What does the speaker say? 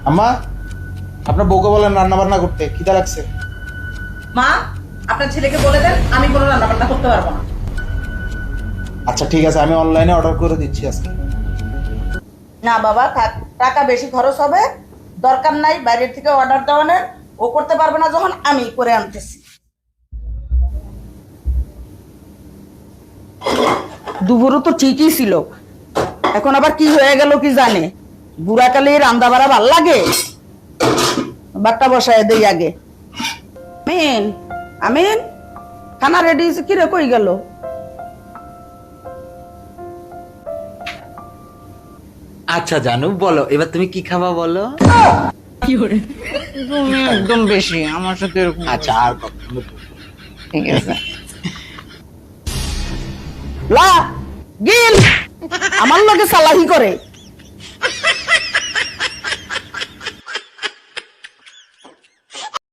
আম্মা, আপনার বউকে বলেন রান্না বান্না করতে, খিদা লাগছে। মা, আপনার ছেলেকে বলে দেন আমি কোনো রান্না বান্না করতে পারবো না। আচ্ছা ঠিক আছে, আমি অনলাইনে অর্ডার করে দিচ্ছি আজকে। না বাবা থাক, টাকা বেশি খরচ হবে, দরকার নাই বাইরের থেকে অর্ডার দেওয়ানোর। ও করতে পারবে না যখন আমি করে আনতেছি। দুপুরও তো ঠিকই ছিল, এখন আবার কি হয়ে গেল কি জানে। বুড়াকালে রান্না বাড়া ভাল লাগে। বাট্টা বসায় দেই আগে। আমিন, আমিন, খানা রেডি হয়েছে, কিরে কই গেল? আচ্ছা জানু, বলো এবার তুমি কি খাবা বলো। তুমি একদম বেশি আমার সাথে এরকম আচ্ছা আর কখনো ঠিক আছে। লা গিল আমার লগে সালাহি করে।